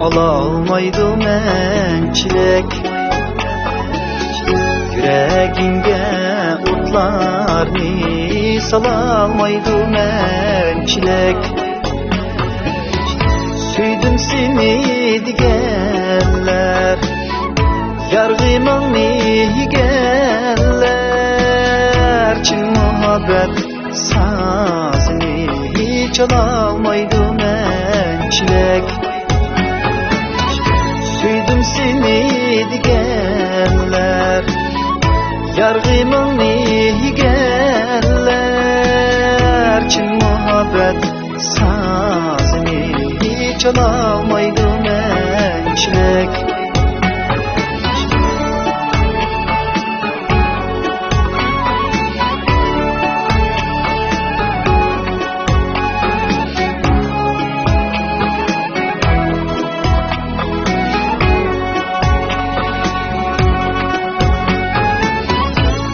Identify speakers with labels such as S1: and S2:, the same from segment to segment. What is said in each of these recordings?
S1: Alalmaydı mençilek. Yüreğinge otlarni salalmaydı mençilek. Süydüm seni digenler, yargımanni yigenler. Çin muhabbet sazini çalalmaydı mençilek. Süydüm seni digenler, yargımanni yigenler. Çin muhabbet sazini çalalmaydı mençilek.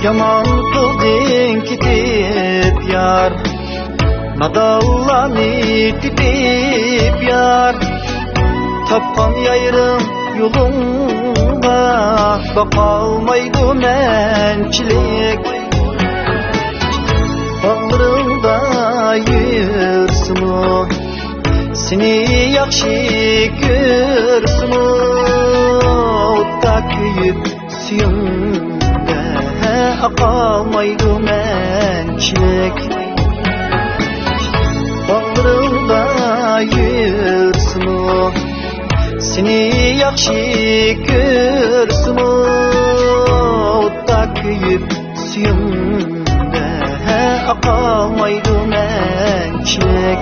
S1: Yaman kıldın gidip yar, nadallan itip yar. Tapkan yayrım yolunda, bakalmaydı mençilik. Bağlarında yürüsün o, seni yakşı görsün o. Utta köyüp suyunda akalmaydı mençilik. Bağlarında yürüsün o, seni yakşı görsün o. Utta köyüp suyunda akalmaydı mençilik.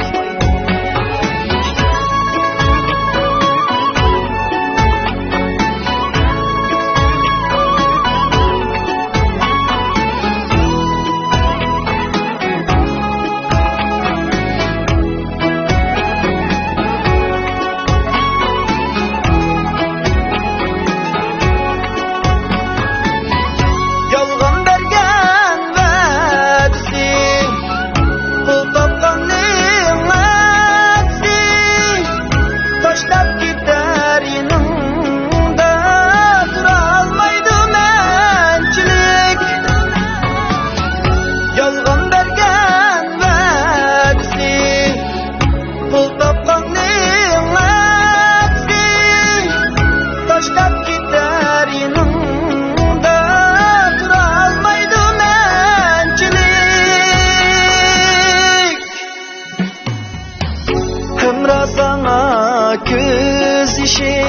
S1: Göz işi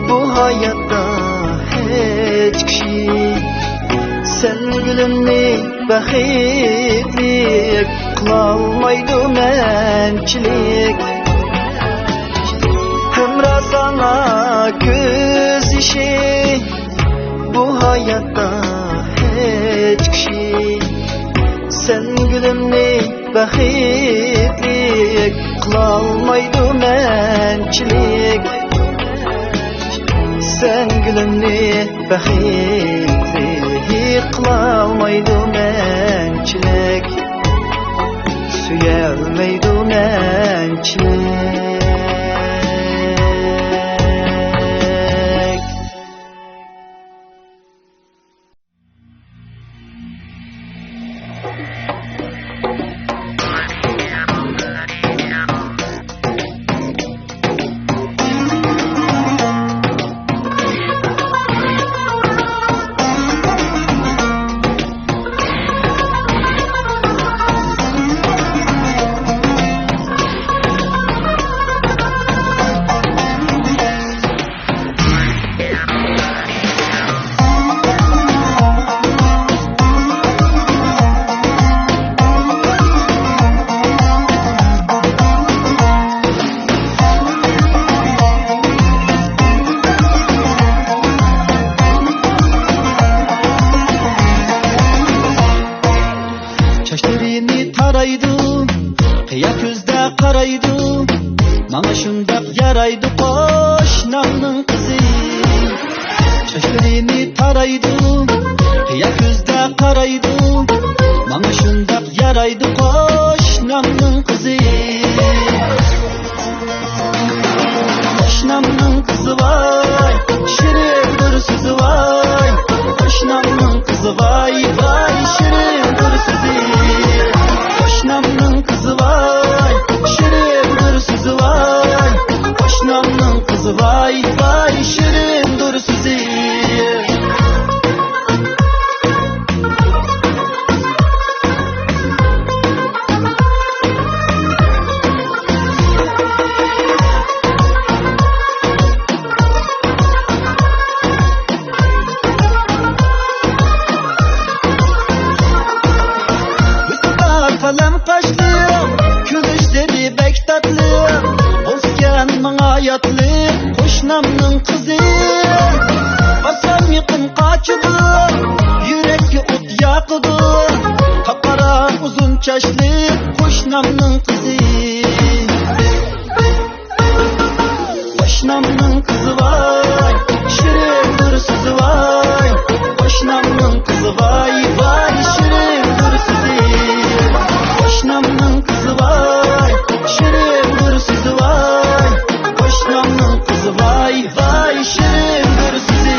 S1: bu hayatta hiç kişi. Sen gülümni baxitlik kılalmaydı mençilik. Hemra sana göz işi bu hayatta hiç kişi. Sen gülümni baxitlik kılalmaydı mençilik. Sen gülümni baxitlik kılalmaydı mençilik. Süyelmeydi mençilik. Mana şundaq yaraydı qo'shnimning qizi. Chochlarini taraydi, qiya ko'zda qaraydi. Mana shundaq yaraydi qo'shnimning qizi. kızı vay, şirindir sözü vay. Aşnamның kızı vay vay, şirindir sözü. Aşnamның kızı vay, şirindir sözü vay. Aşnamның kızı vay vay, şirindir sözü. Kalem kaşlı, külüşleri bek tatlı. Olsken bana yatlı, hoşnamның kızı. Basam yıkın kaçıdı, yürekki ot yakıdı. Kapara uzun çaşlı, hoşnamның kızı. Hoşnamның kızı vay, şirindir sözü vay. Hoşnamның kızı vay vay, şirindir sözü. Aşnamның kızı vay, şirindir sözü vay. Aşnamның kızı vay vay, şirindir sözü.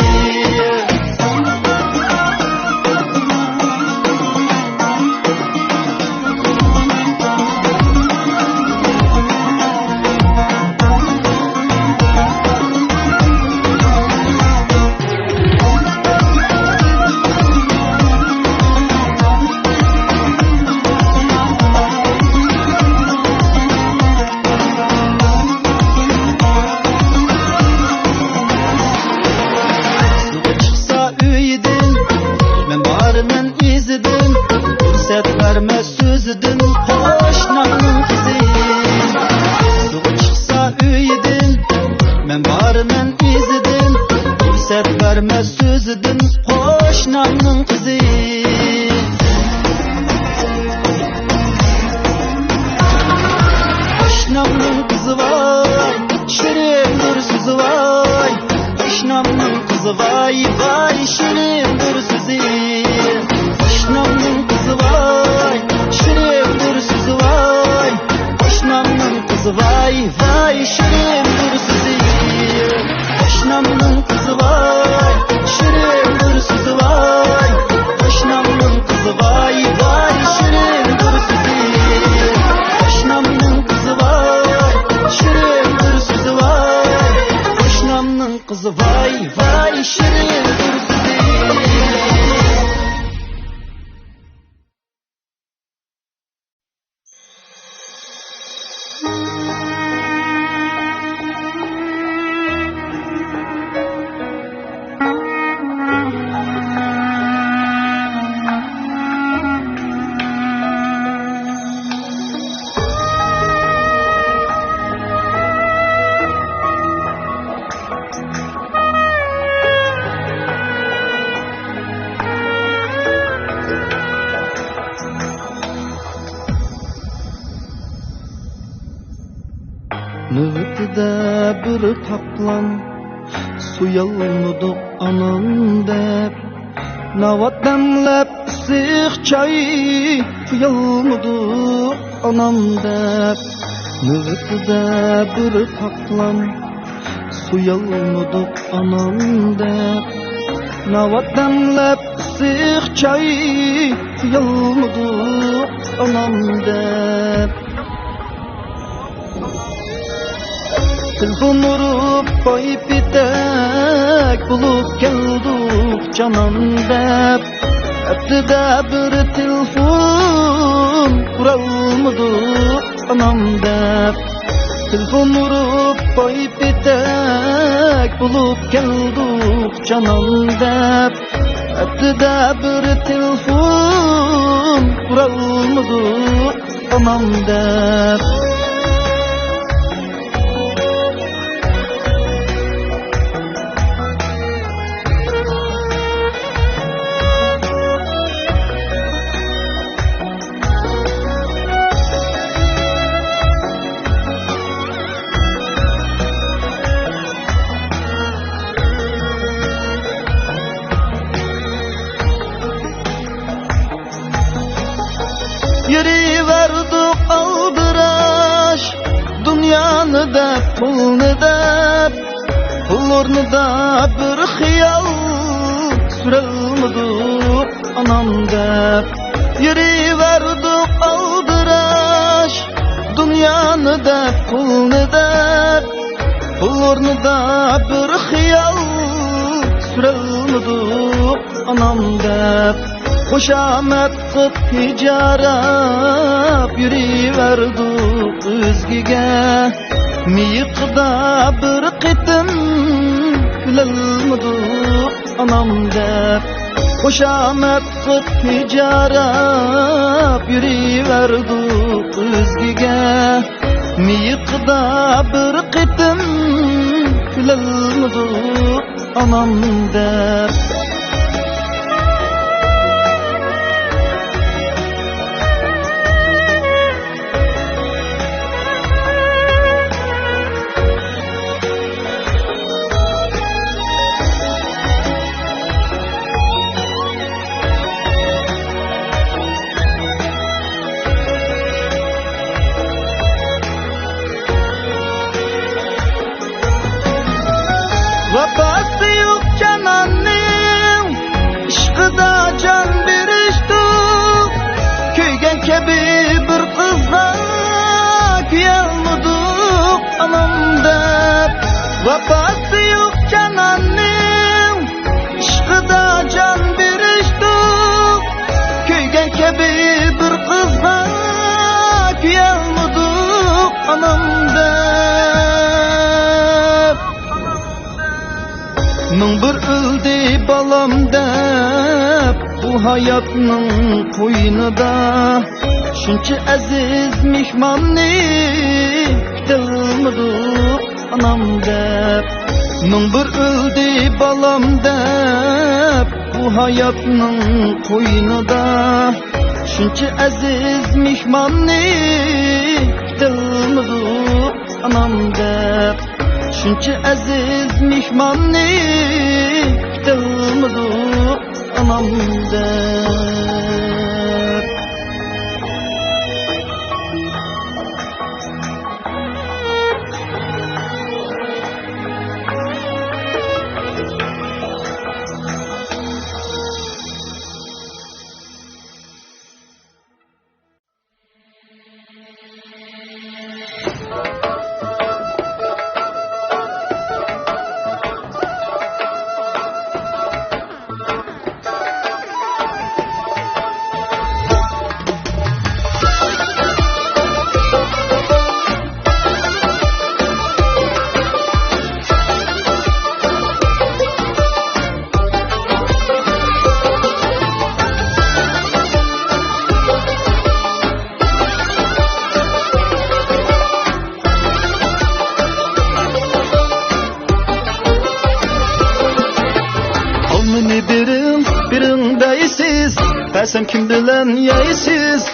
S1: Verme sözüdün, hoşnamның kızı. Suğa çıksa üyedin, men barmen izidin. Fırsat verme sözüdün, hoşnamның kızı. Hoşnamның kızı vay, şirindir sözü vay. Hoşnamның kızı vay vay, şirindir sözü. Hoşnamның kızı vay, şirindir sözü vay. Hoşnamның kızı vay vay, şirindir sözü. Hoşnamның kızı vay, şirindir sözü vay. Hoşnamның kızı vay vay, şirindir sözü. Hoşnamның kızı vay, şirindir sözü vay. Hoşnamның kızı vay vay, şirindir sözü. Nöbetide bir kaplan, suyalmadık anam dep. Navat demlep ısık çay, kıyalmadık anam dep. Nöbetide bir kaplan, suyalmadık anam dep. Navat demlep ısık çay, kıyalmadık anam dep. Telefon vurup koyup bitek bulup geldik canan dep. Hepti de bir telefon kuralmadık anam dep. Telefon vurup koyup bitek bulup geldik canan dep. Hepti de bir telefon kuralmadık anam dep. Yeri verdik aldıraş, dünyanı dep, pulni dep. Pul Pul ornida bir xiyal sürelmedik anam dep yürüverdik aldıraş dünyani dep pulni dep Pul ornida bir xiyal sürelmedik anam dep Hoşamet qıp tijarap yürüverdik özgege Miyiqda bir qitim külelmedik anam dep Hoşamet qıp tijarap yürüverdik özgege Miyiqda bir qitim külelmedik anam dep Vefası yok cananning ishqida can berishdik kuygan kabi bir qizga kuyalmadik anam deb Vefası yok cananning ishqida can berishdik kuygan kabi bir qizga kuyalmadik anam deb Ming bir o'ldi balam deb bu hayotning qo'ynida shuncha aziz mehmonni kutilmadik anam deb Ming bir o'ldi balam deb bu hayotning qo'ynida shuncha aziz mehmonni kutilmadik anam deb Shuncha aziz mehmonni kutilmadik anam deb Sen kim bilen yeysiz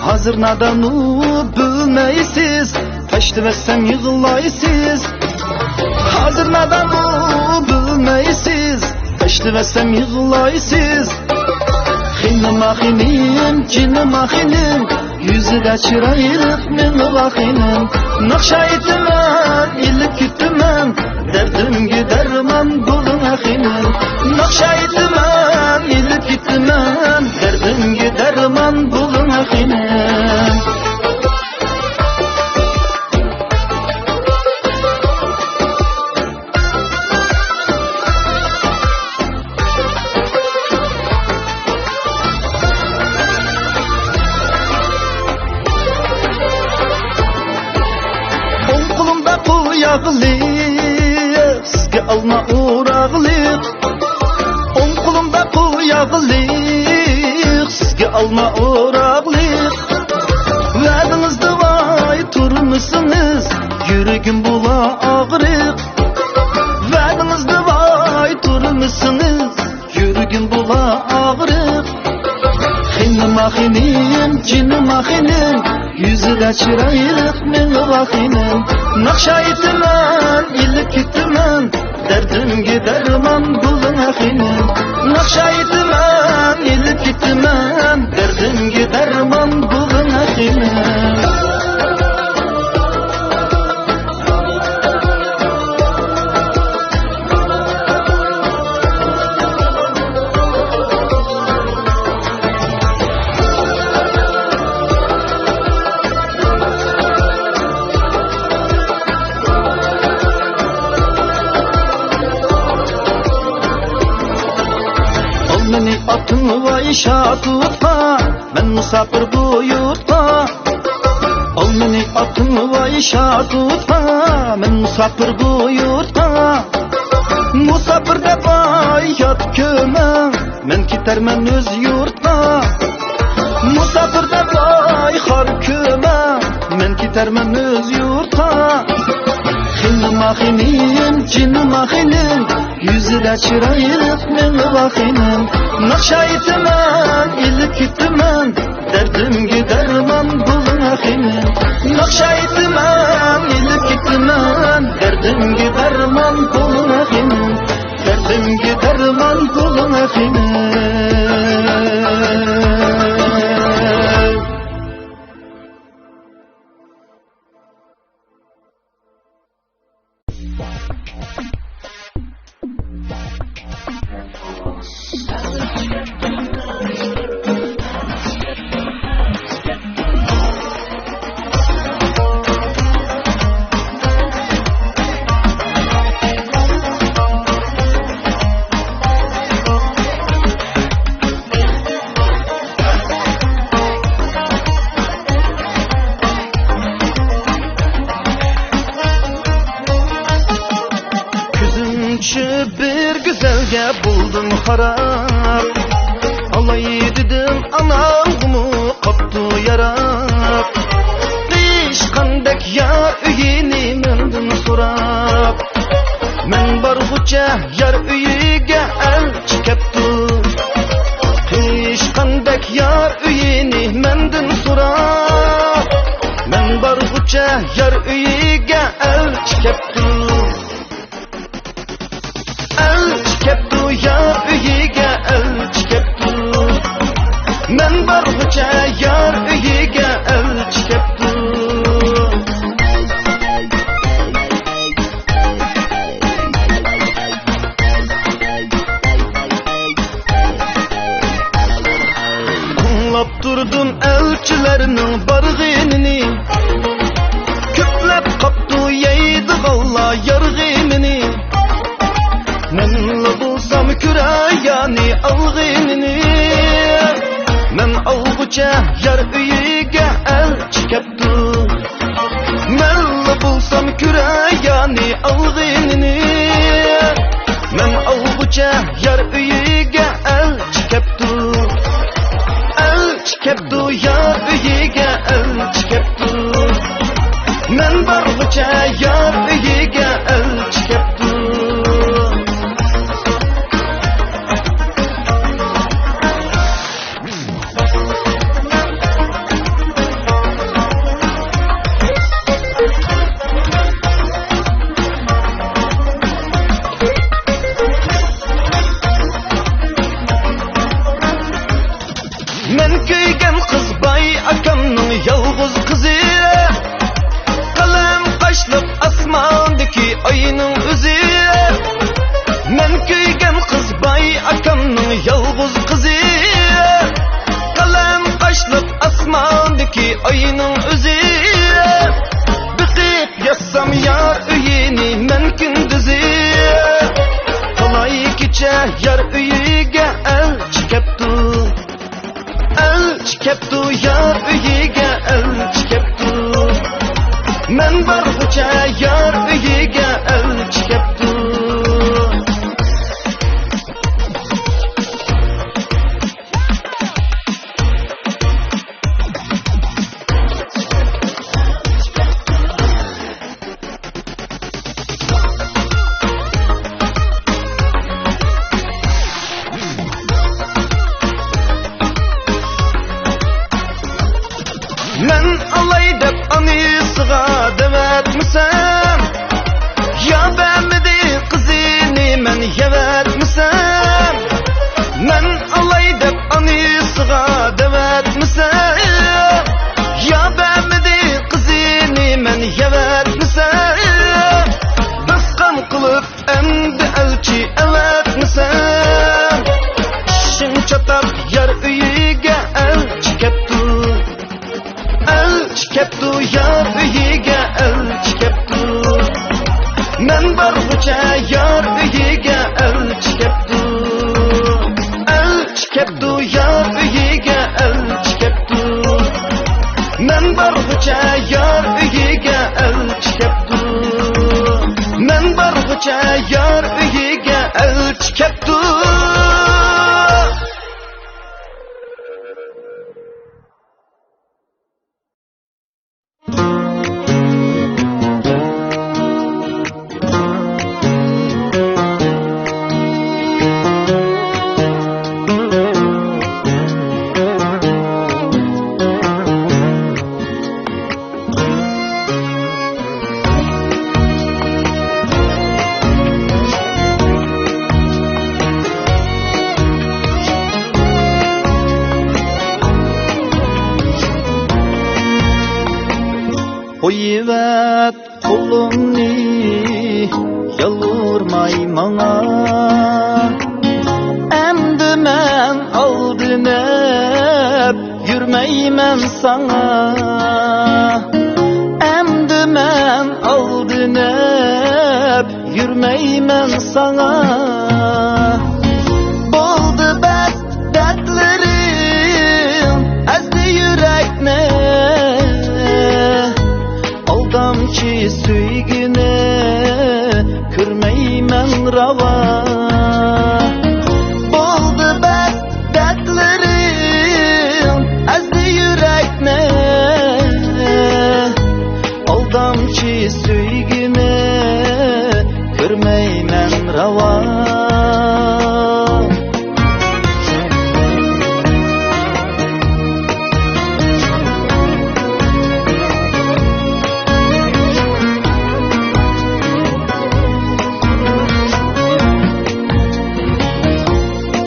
S1: Hazır nadanu bilmeysiz Taştıversem yığılaysiz Hazır nadanu bilmeysiz Taştıversem yığılaysiz Hinim ahinim, cinim ahinim Yüzüge çırayırık min vahinim Nakşa itimen, ilip kütümen Derdimgi derman bulun ahinim Nakşa itimen, ilip kütümen Derdimgi derman bulun ahinim Sizge alma uğrağlık On kulumda kul yağlık Sizge alma uğrağlık Verdinizde vay turmuşsunuz Yüreğim bula ağrık Verdinizde vay turmuşsunuz Yüreğim bula ağrık Hinim ahinim, cinim ahinim Yüzüge çırayırık min vahinim Nakşa itimen, ilip kütümen Derdimgi derman bulun ahinim Nakşa itimen, ilip kütümen Derdimgi derman bulun ahinim atın vay şatutqa, men musafir bu yurtqa. Al meni atın vay şatutqa, men musafir bu yurtqa. Musafir dep ayat kömen, men ketermen öz yurtqa. Musafir dep ay har kömen, men ketermen öz yurtqa. Xinima xinim, cinima xinim, yüzüde çırayıp men vaxinim. Nakşaytıman, ilip gittiman, derdimge derman bulun axinim. Nakşaytıman, ilip gittiman, derdimge derman bulun axinim. Derdimge derman bulun axinim. Bir güzelge buldum harap, alay dedim anamı koptu yarap. Değişkandek yar üyini menden sorap, men barguça yar üyige elçi keptu. Değişkandek yar üyini menden sorap, men barguça yar üyige elçi keptu. Elçi keptu yar üyige elçi keptu. Men barguça yar üyige elçi keptu. Anlap durdum elçilerinin bargınını, küplep kaptu yeydi galla yargımını. Men bulsam kürayani algınını, men alguça yar üyige elçi keptu. Men bulsam kürayani algınını, men alguça yar üyige elçi keptu. Elçi keptu yar üyige elçi keptu. Men barguça yar üyige elçi keptu. Men köygen kız bay akamның yalğız kızı. Kalem kaşlıp asmandaki ayının özü. Men köygen kız bay akamның yalğız kızı. Kalem kaşlıp asmandaki ayının özü. Bıkıp yatsam yar üyini men gündüzü. Kalay kiçe yar üyige elçi keptu. Elçi keptu yar üyige elçi keptu. Men barguça yar üyige elçi keptu. Men alay dep anısıga devetmisem, ya beğenmedi kızını men yevetmisem. Men alay dep anısıga devetmisem, ya beğenmedi kızını men yevetmisem. Daskan kılıp endi elçi evetmisem. İşin çatap yar üyige elçi keptu. Elçi keptu yar üyige elçi keptu. Men barguça yar üyige elçi keptu. Elçi keptu keptu yar uyiga elchi keptu men barg'ucha yar uyiga elchi keptu men barg'ucha yar uyiga elchi keptu Qo'yivat qo'limni yalurmay manga endi men aldinib yurmayman sana endi men aldinib yurmayman sana bo'ldi bas dardlarim azdi yurakni aldamchi suygini ko'rmayman rava bo'ldi bas dardlarim azdi yurakni aldamchi suygini ko'rmayman rava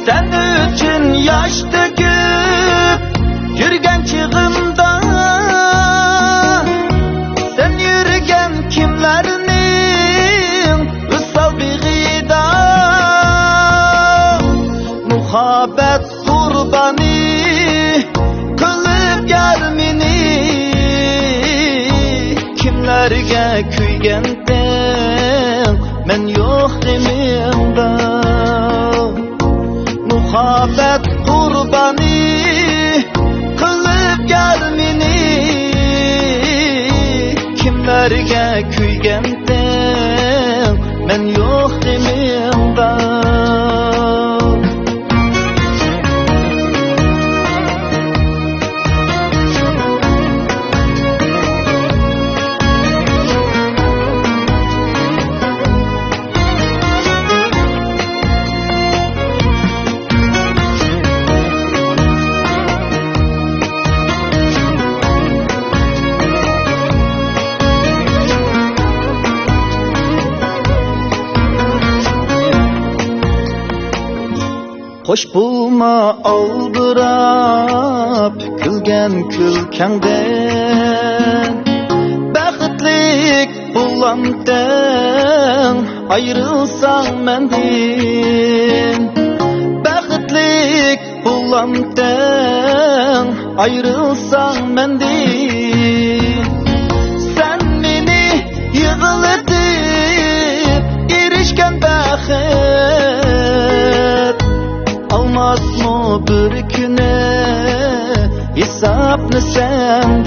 S1: Sen için yaş döküp yürgen çığımda sen yürgen kimlerinin ıssal bir gıda muhabbet kurbanı kılıp yarmini kimlerge küygenden men yok demimda muhabbet kurbanı kılıp gelmini kimlerge küygenden men yok demimda Hoş bulma aldırap külgen külkenden Baxtlik bulandan ayrılsan mendin Baxtlik bulandan ayrılsan mendin Sen beni yığılıp erişken baxet Almaz mı bir güne hesaplı senden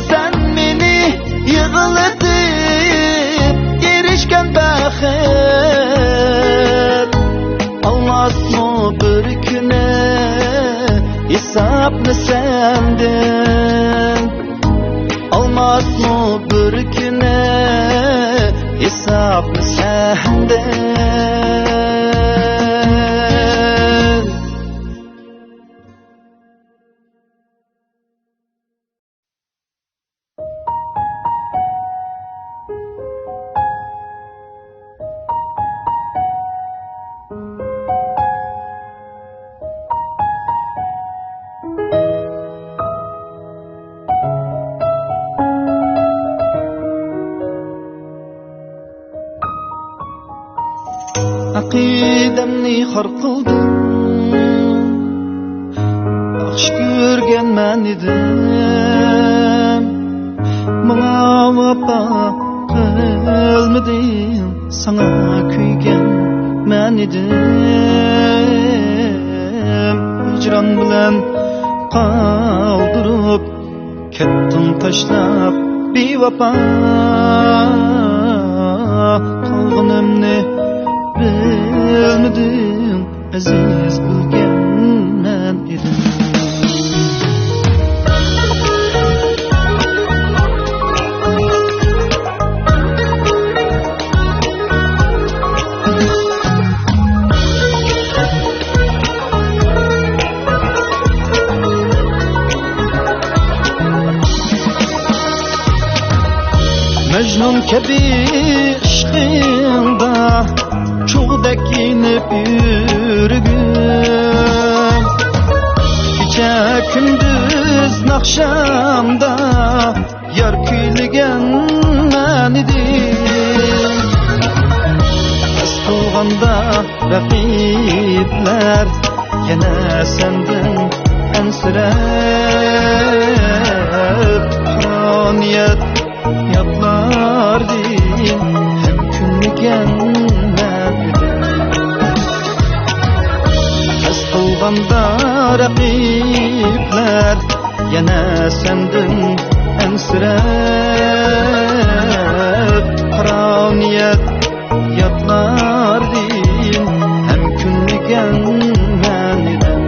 S1: Sen beni yığılıp erişken baxet Almaz mı bir güne hesaplı senden Almaz mı bir güne hesaplı senden Aqidamni xor qildim Yaxshi ko'rganman edim Mana vafo qilmadim Sana kuygan man edim jan bilen kaldırıp kettin taşlap bevapa kalgınımni bilmedim aziz bilgen men edim. Mecnun kebi aşkında çoğdek inip yürügüm Gece gündüz nakşamda yar kuyligen men idim Az kılganda rakibler yine sendin ensirep Haniyet yatlar din hem künlüken men idim Az kılganda rakibler yine sendin ensirep Haniyet yatlar din hem künlüken men idim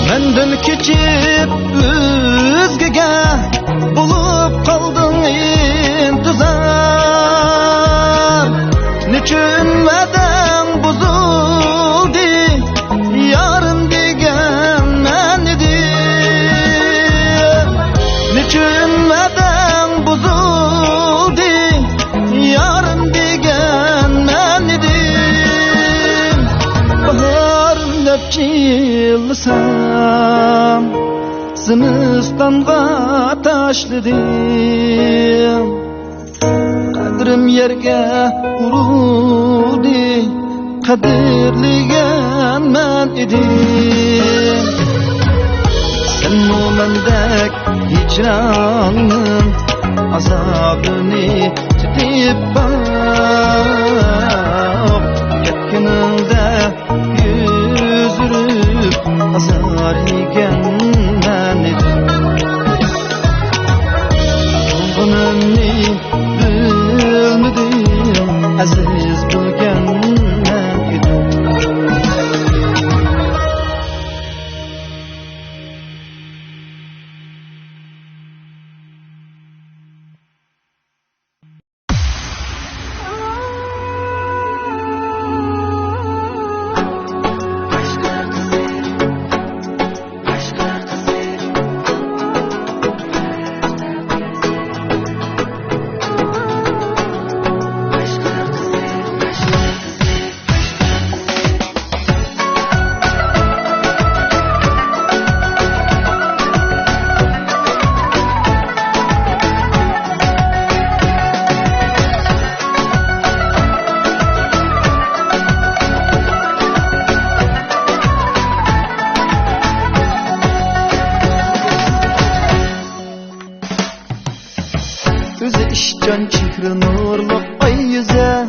S1: Mendin keçip özgege bulup kaldın intizar Niçin veden bozuldu yarın degen men idim Niçin veden bozuldu yarın degen men idim Baharın lepçilsam Zimistanğa taşladım Kadrim yerge vuruldu Kadirligen men idim Sen o mendek hicranın azabını tutip bak Yetkininde yüzürüp azar yigen men idim Kalgınımni bilmedim aziz bilgen men idim Gözü işcan çihri nurlu ay yüze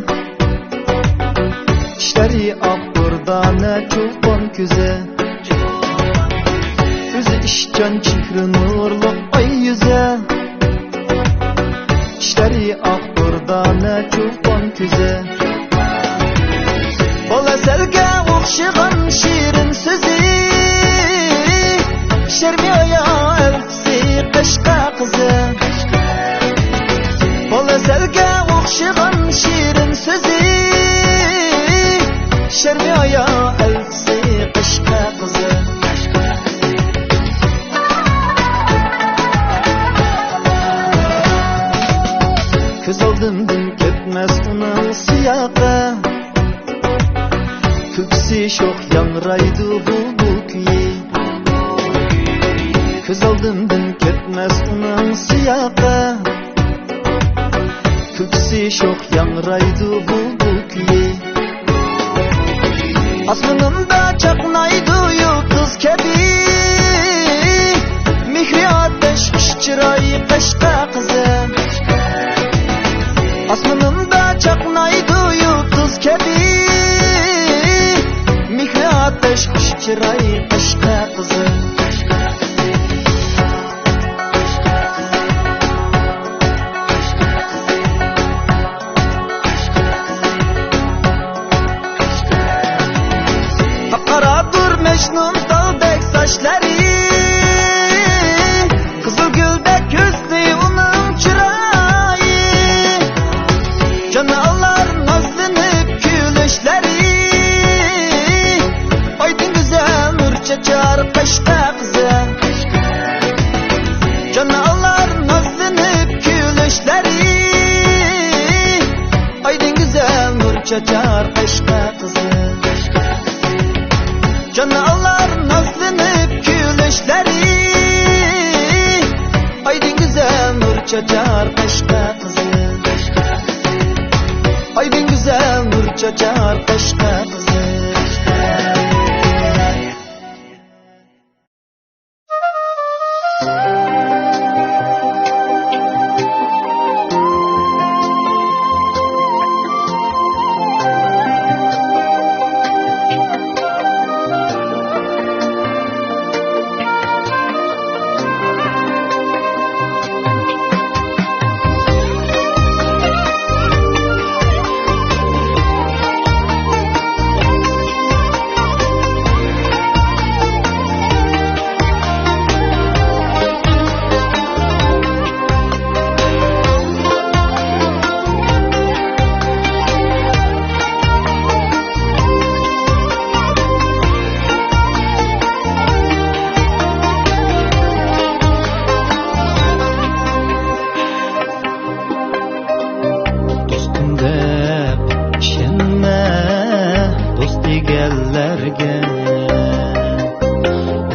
S1: İşleri ak durdane çoban küze Gözü işcan çihri nurlu ay yüze İşleri ak durdane çoban küze Bola selge okşigan şirin sözü Şermiyoya elsi kışka kızı Bola selge okşigan şirin sözü Şermiyoya elsi kışka kızı Köz aldımdın ketmez onun siyağı Köksü şok yanraydı bu küyi Köz aldımdın ketmez onun siyağı Köksü şok yanraydı bu küyi Asmanımda çaknaydı yıldız kebi, mihri ateş çırayı kaşta kızım. Asmanımda çaknaydı yıldız kebi, mihri ateş çırayı kaşta kızım. Karadır Mecnun daldek saçları, kızıl güldek gözlü onun çırayı, canalar nazlanıp gülüşleri, aydın güzel nur çeçer kaşta kızım. Canalar nazlanıp gülüşleri, aydın güzel nur çeçer kaşta kızım. Canalar nazlanıp gülüşleri, aydın güzel nur çeçer kaşta kızım. Aydın güzel nur çeçer kaşta kızım.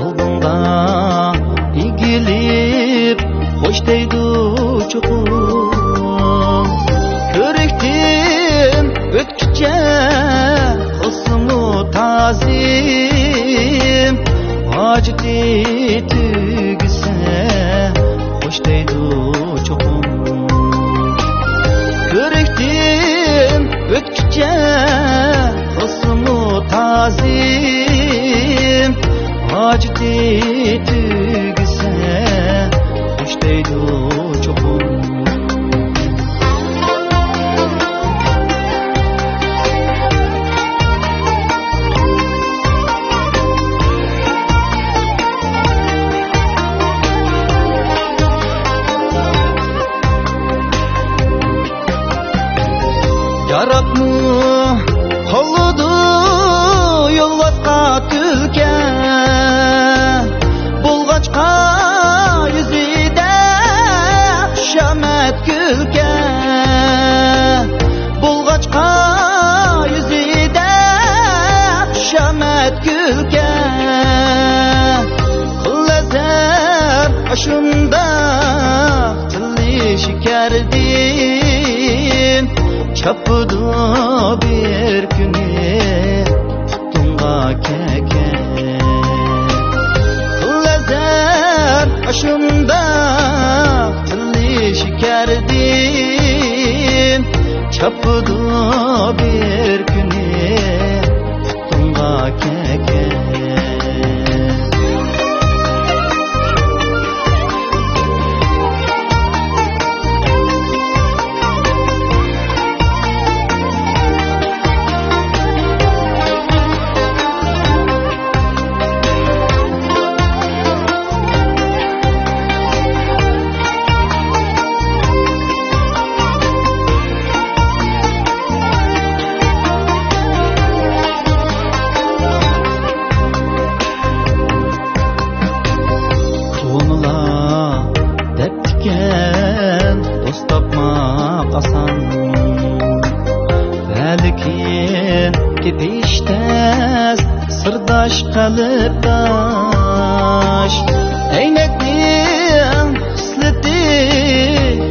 S1: Oldunda igilip hoş deydu çoğum, körüktim ötküce kılsımı tazim, acıklı tügüse hoş deydu çoğum. Körüktim ötküce kılsımı tazim, acıklı tügüse hoş deydu çoğum. Yaratma holudu yolvatqa tülke, bulgaçqa yüzüde şamet gülke, bulgaçqa yüzüde şamet gülke. Kılezer aşımda tilli şikerdin, çapıdı bir günü tuttunga keke. Lezer aşımda tilli şikerdin, çapıdı bir günü tuttunga keke. Gidiştez sırdaş kalıp daş, eynekliğin hisleti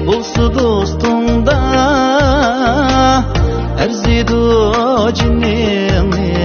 S1: bulsu dostunda, erzidu cinini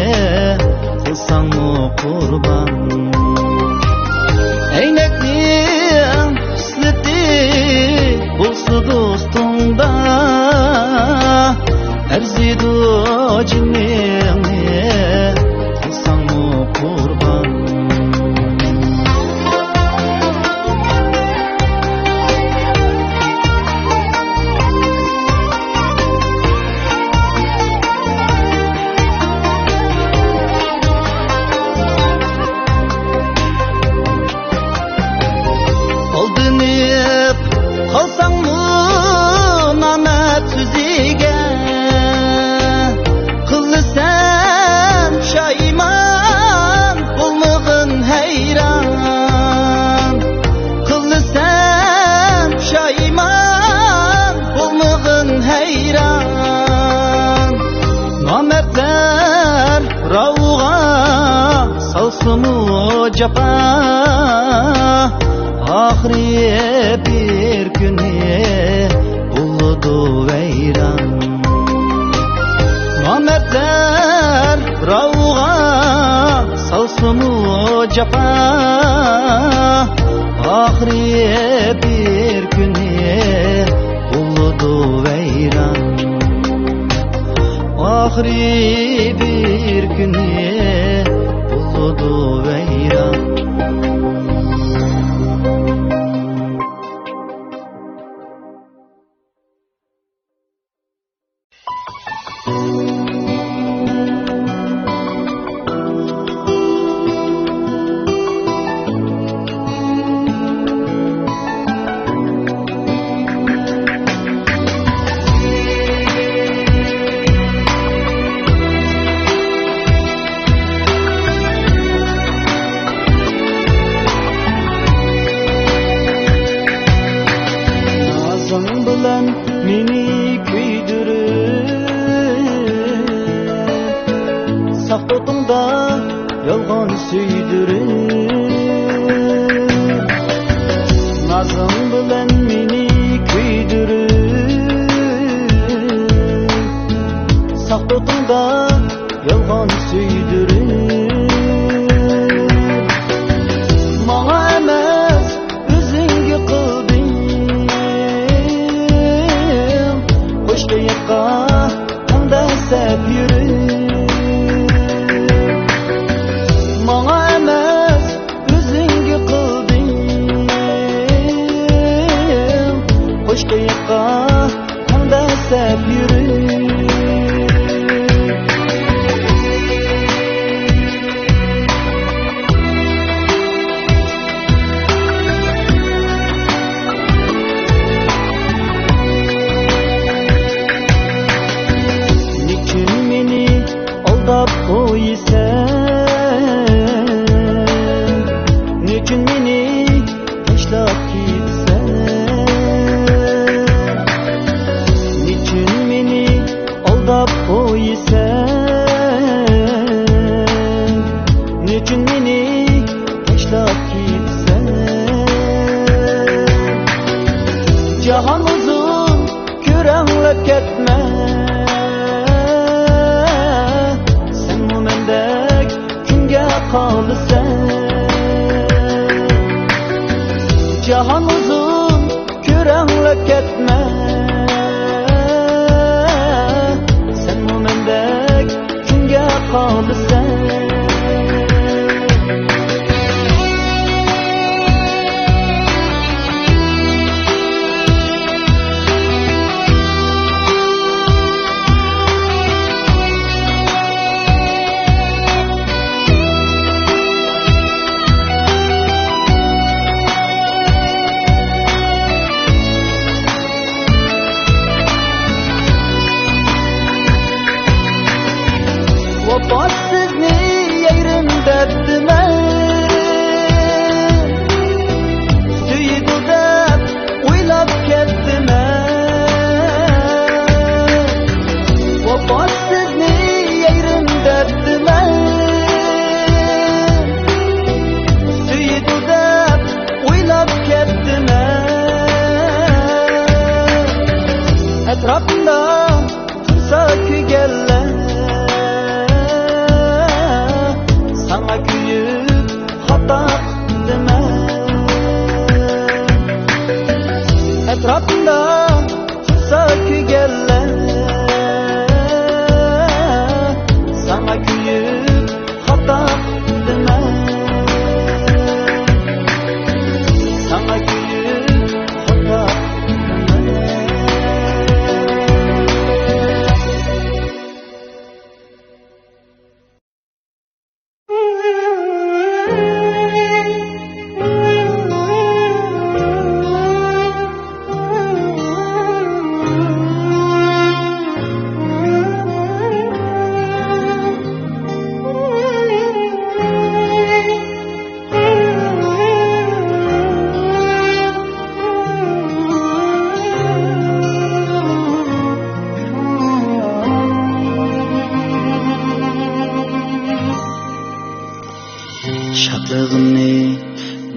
S1: cefa Ahri bir günü buludu veyran Namertler ravga salsımı cefa Ahri bir günü buludu veyran Ahri bir günü buludu veyran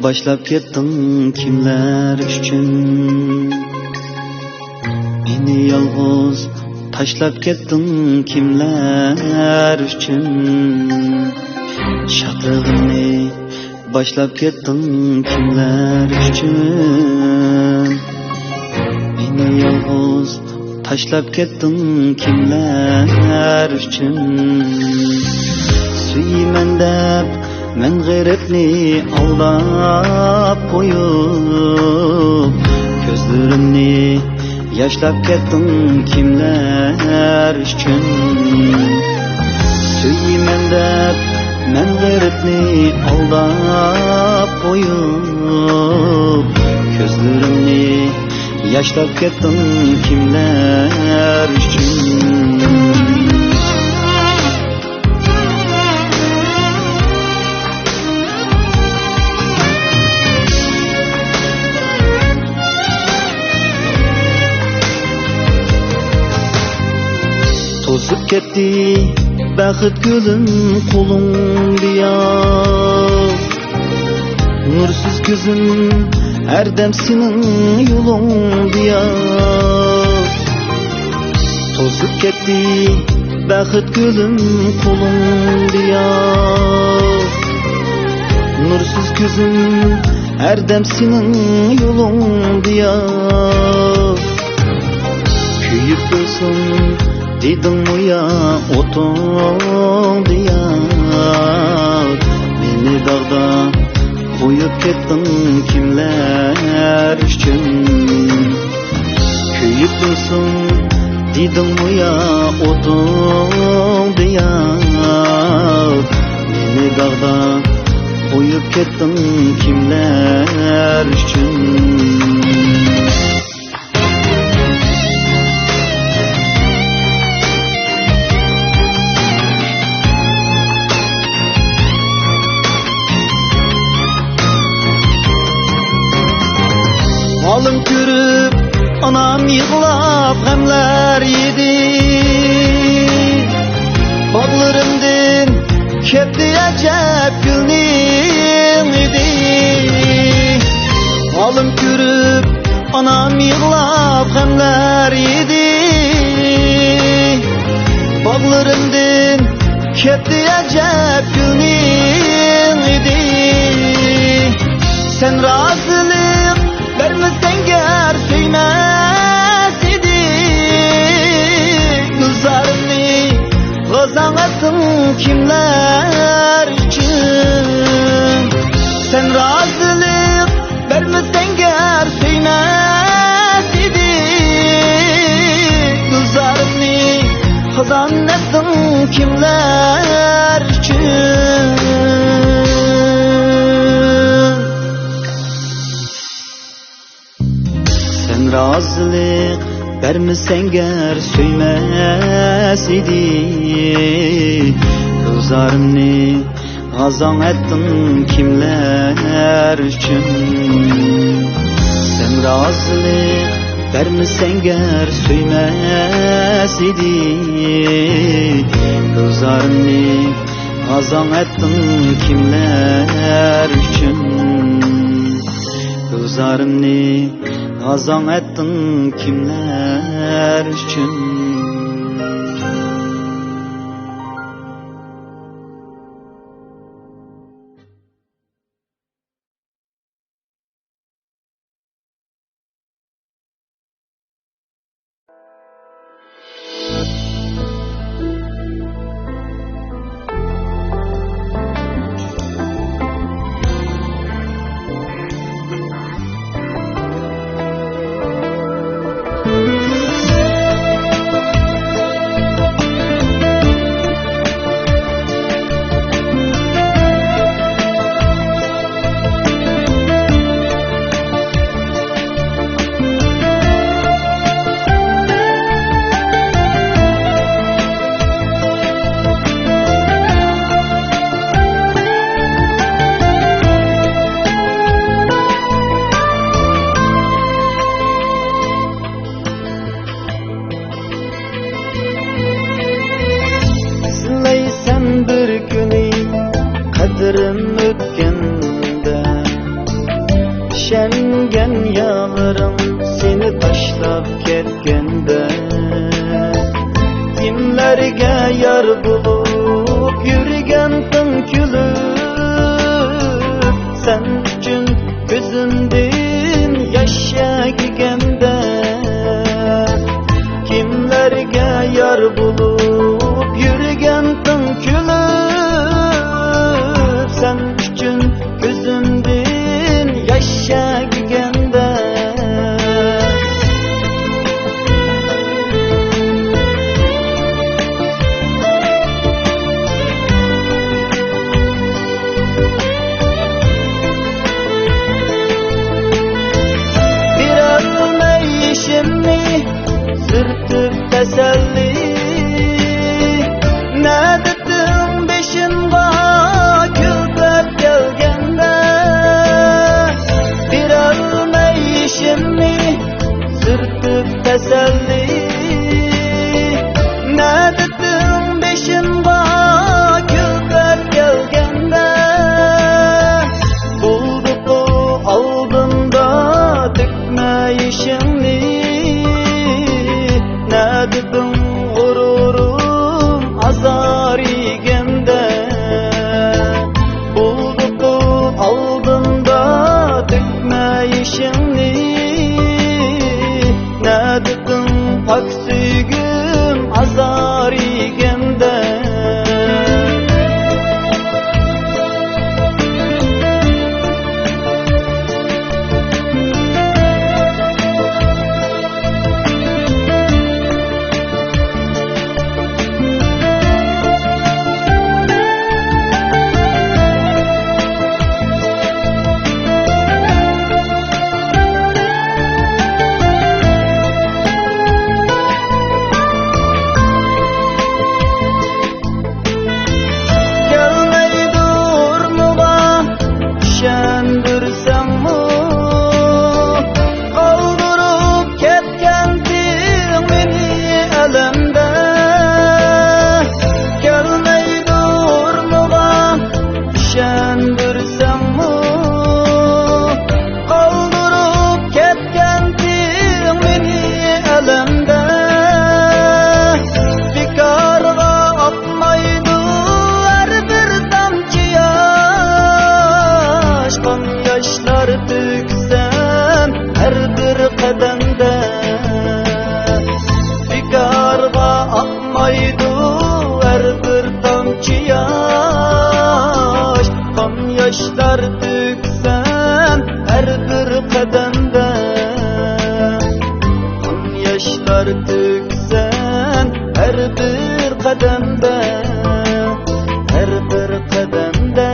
S1: Başlap kettin kimler üçün? Meni yalğız taşlap kettin kimler üçün? Şadlığımni başlap kettin kimler üçün? Meni yalğız taşlap kettin kimler üçün? Suyman dep men g'ayratni aldab qo'yib, ko'zlarimni yashlab ketdim kimlar uchun? Suyman deb men g'ayratni aldab qo'yib, ko'zlarimni yashlab ketdim kimlar uchun? To'zib ketdi baxit gulum qo'lingda, nursiz ko'zim erdem sening yo'lingda. To'zib ketdi baxit gulum qo'lingda, nursiz ko'zim erdem sening yo'lingda. Kuyib bo'lsin dedim ya oton diye, beni dağda koyup kettin kimler üçün? Kuyup dursun dedim ya oton diye, beni dağda koyup kettin kimler üçün? Malım görüp anam yığlap gemler yedi, bağlarımdan kepti acep gülün idi. Malım görüp anam yığlap gemler yedi, bağlarımdan kepti acep gülün idi. Sen razılık vermesen ger söymez idi, gözlerini gazan ettin kimler için? Sen razılık vermesen ger söymez idi, gözlerini gazan ettin kimler için? Razılık vermesen ger söymez idi, gözlerimni gazan ettin kimler üçün? Sen razılık vermesen ger söymez idi, gözlerimni gazan ettin kimler üçün? Gözlerimni gazan ettin kimler üçün? sevingen yağlarım seni taşlap ketgende, kimlerge yar bulup yürügendim külüp, sen üçün gözümdin yaşagigende, kimlerge yar bulup yürügendim külüp, sen üçün gözümdin yaşagigende. Sırtıp teselli ne dedim beşinga külbet gelgende, bir almayışımı sırtıp teselli ne dedim beşinga külbet gelgende, bulduk o aldığında dikmeyişimni dedim gururum azar yegende, bulduk aldığında dikmeyişimni ne dedim pak sügüm azar yegende. Yaşlar döksem her bir kademde, yaşlar döksem her bir kademde, her bir kademde.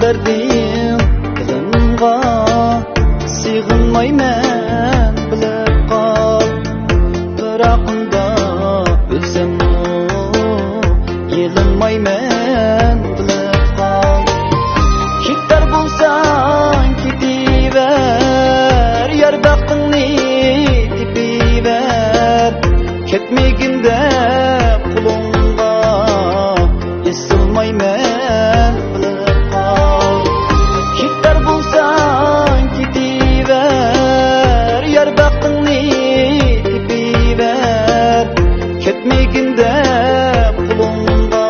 S1: Verdim dilimga sig'inmayman bilib qol, biraqunda o'zimni yelinmayman bilib qol. Ketar bo'lsang ketiver, yar baxtingni tepiver, ketmaganda qulunga esilmayman bilib qol. Ketar bo'lsang ketiver, yar baxtingni tepiver, ketmaganda qulunga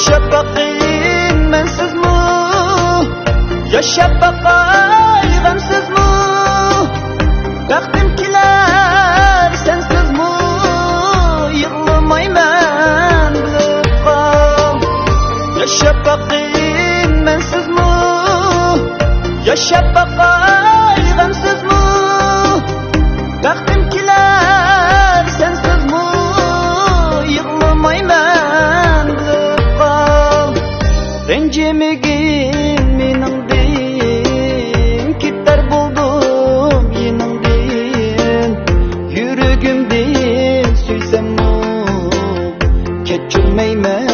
S1: Yaşap bakayım bensiz mi? Yaşap bakay gamsiz mi? Bəxtim kiler sensiz mi? Yığlamayman bilib qal. Yaşap bakayım bensiz mi? Yaşap bakay gamsiz mi? Bəxtim kiler sensiz mi? Yığlamayman bilib qal. Rencimigin mening din, ketar buldum yeningdin. Yuragimdan suysam kechirmayman.